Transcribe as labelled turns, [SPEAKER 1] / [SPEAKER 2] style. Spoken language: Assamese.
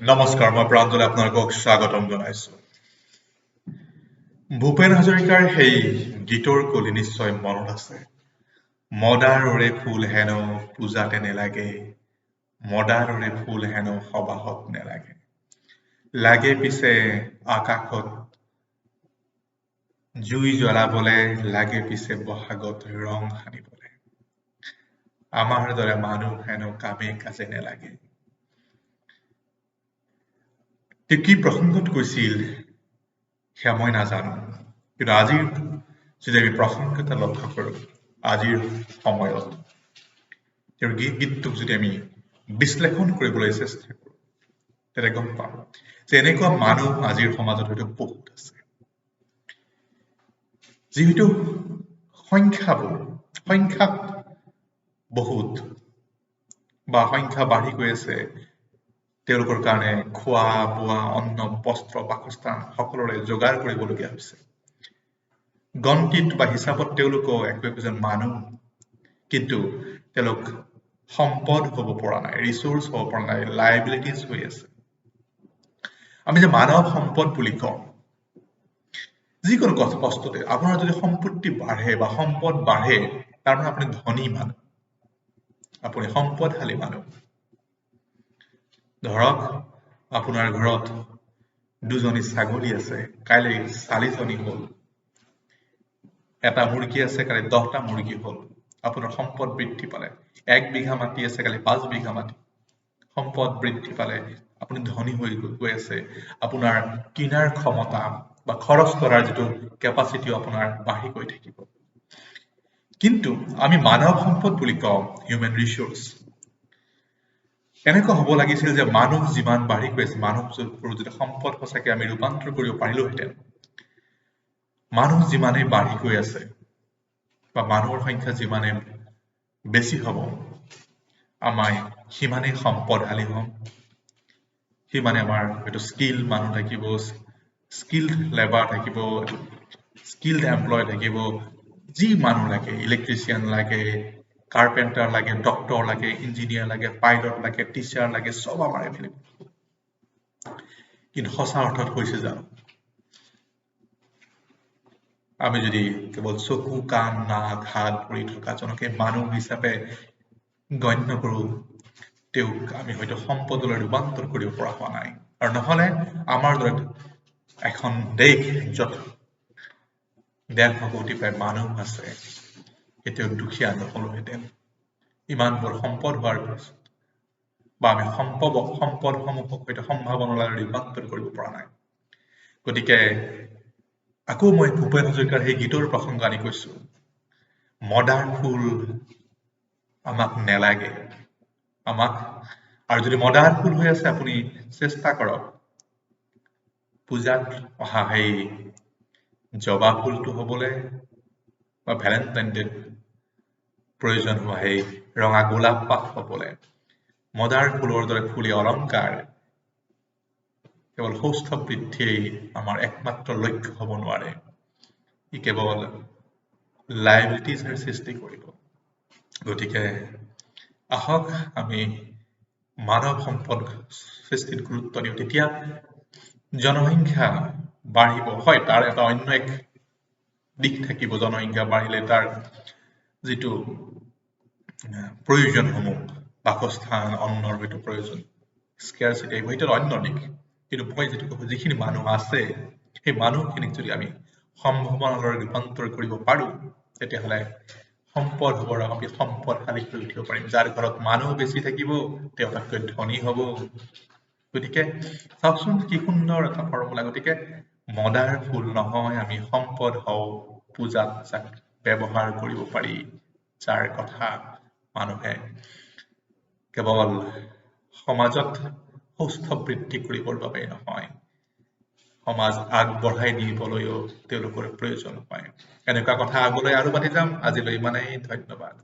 [SPEAKER 1] নমস্কাৰ মই প্ৰাঞ্জলে আপোনালোকক স্বাগতম জনাইছো ভূপেন হাজৰিকাৰ সেই গীতৰ কলি নিশ্চয় মনত আছে মদাৰৰে ফুল হেনো পূজাতে নেলাগে মদাৰৰে ফুল হেনো সবাহত নেলাগে লাগে পিছে আকাশত জুই জ্বলাবলে লাগে পিছে বহাগত ৰং সানিবলে আমাৰ দৰে মানুহ হেনো কামে কাজে নেলাগে তেওঁ কি প্ৰসংগত কৈছিল সেয়া মই নাজানো কিন্তু আজিৰ যদি আমি প্ৰসংগ এটা লক্ষ্য কৰোঁ আজিৰ সময়ত তেওঁৰ গীতটোক যদি আমি বিশ্লেষণ কৰিবলৈ চেষ্টা কৰোঁ তেতিয়া গম পাম যে এনেকুৱা মানুহ আজিৰ সমাজত হয়তো বহুত আছে যিহেতু সংখ্যাত বহুত বা সংখ্যা বাঢ়ি গৈ আছে তেওঁলোকৰ কাৰণে খোৱা বোৱা অন্ন বস্ত্ৰ বাসস্থান সকলোৰে যোগাৰ কৰিবলগীয়া হৈছে গণতিত বা হিচাপত তেওঁলোকো একোজন মানুহ কিন্তু তেওঁলোক সম্পদ হ'ব পৰা নাই ৰিসোৰ্স হ'ব পৰা নাই লাইবিলিটিজ হৈ আছে আমি যে মানৱ সম্পদ বুলি কওঁ যিকোনো বস্তুতে আপোনাৰ যদি সম্পত্তি বাঢ়ে বা সম্পদ বাঢ়ে তাৰ মানে আপুনি ধনী মানুহ আপুনি সম্পদশালী মানুহ ধৰক আপোনাৰ ঘৰত দুজনী ছাগলী আছে কাইলৈ 40জনী হ'ল এটা মুৰ্গী আছে কালি 10টা মুৰ্গী হ'ল আপোনাৰ সম্পদ বৃদ্ধি পালে 1 বিঘা মাটি আছে কালি 5 বিঘা মাটি সম্পদ বৃদ্ধি পালে আপুনি ধনী হৈ গৈ আছে আপোনাৰ কিনাৰ ক্ষমতা বা খৰচ কৰাৰ যেটো কেপাসিটি আপোনাৰ বাঢ়ি গৈ থাকিব কিন্তু আমি মানৱ সম্পদ বুলি কওঁ হিউম্যান ৰিসোৰ্স এনেকুৱা হ'ব লাগিছিল যে মানুহ যিমান বাঢ়ি গৈছে মানুহৰ যদি সম্পদ সঁচাকৈ আমি ৰূপান্তৰ কৰিব পাৰিলোহেঁতেন মানুহ যিমানে বাঢ়ি গৈ আছে বা মানুহৰ সংখ্যা যিমানে বেছি হ'ব আমাৰ সিমানে সম্পদশালী হ'ম সিমানে আমাৰ হয়তো স্কিল মানুহ থাকিব স্কিলড লেবাৰ থাকিব স্কিলড এমপ্লয় থাকিব যি মানুহ লাগে ইলেক্ট্ৰিচিয়ান লাগে কাৰ্পেণ্টাৰ লাগে ডক্টৰ লাগে ইঞ্জিনিয়াৰ লাগে পাইলট লাগে টিচাৰ লাগে সব আমাৰ এভেইলেবল কিন্তু সঁচা অৰ্থত হৈছে জানো আমি যদি কেৱল চকু কাণ নাক হাত ভৰি থকা জনকে মানুহ হিচাপে গণ্য কৰোঁ তেওঁক আমি হয়তো সম্পদলৈ ৰূপান্তৰ কৰিব পৰা হোৱা নাই আৰু নহলে আমাৰ দৰে এখন দেশ য'ত 1.5 কোটি প্ৰায় মানুহ আছে কেতিয়াও দুখীয়া নহ'লোহেঁতেন ইমানবোৰ সম্পদ হোৱাৰ পিছত বা আমি সম্পদসমূহক হয়তো সম্ভাৱনালৈ ৰূপান্তৰ কৰিব পৰা নাই গতিকে আকৌ মই ভূপেন হাজৰিকাৰ সেই গীতৰ প্ৰসংগ আনি কৈছো মদাৰ ফুল আমাক নেলাগে আমাক আৰু যদি মদাৰ ফুল হৈ আছে আপুনি চেষ্টা কৰক পূজাত অহা সেই জবা ফুলটো হ'বলৈ বা ভ্যালেন্টাইন ডেত প্ৰয়োজন হোৱা সেই ৰঙা গোলাপ পাত হ'বলৈ মদাৰ ফুলৰ দৰে ফুলি অলংকাৰ কেৱল সৌষ্ঠৱ বৃদ্ধিয়েই আমাৰ একমাত্ৰ লক্ষ্য হ'ব নোৱাৰে ই কেৱল লাইবিলিটিজৰ সৃষ্টি কৰিব গতিকে আহক আমি মানৱ সম্পদ সৃষ্টিত গুৰুত্ব দিওঁ তেতিয়া জনসংখ্যা বাঢ়িব হয় তাৰ এটা অন্য এক দিক থাকিব জনসংখ্যা বাঢ়িলে তাৰ যেটো প্ৰয়োজনসমূহ বাসস্থান অন্নৰ হয়তো প্ৰয়োজন স্কেৰচিটি হয়তো অন্য দিক কিন্তু মই যেটো কওঁ যিখিনি মানুহ আছে সেই মানুহখিনিক যদি আমি সম্ভাৱনালৈ ৰূপান্তৰ কৰিব পাৰো তেতিয়াহ'লে সম্পদ হ'বৰ আমি সম্পদশালী হৈ উঠিব পাৰিম যাৰ ঘৰত মানুহ বেছি থাকিব তেওঁ তাতকৈ ধনী হ'ব গতিকে চাওকচোন কি সুন্দৰ এটা ফৰ্মুলা গতিকে মদাৰ ফুল নহয় আমি সম্পদ হওঁ পূজাত যাক ব্যৱহাৰ কৰিব পাৰি যাৰ কথা মানুহে কেৱল সমাজত সৌষ্ঠৱ বৃদ্ধি কৰিবৰ বাবে নহয় সমাজ আগবঢ়াই নিবলৈও তেওঁলোকৰ প্ৰয়োজন হয় এনেকুৱা কথা আগলৈ আৰু পাতি যাম আজিলৈ ইমানেই ধন্যবাদ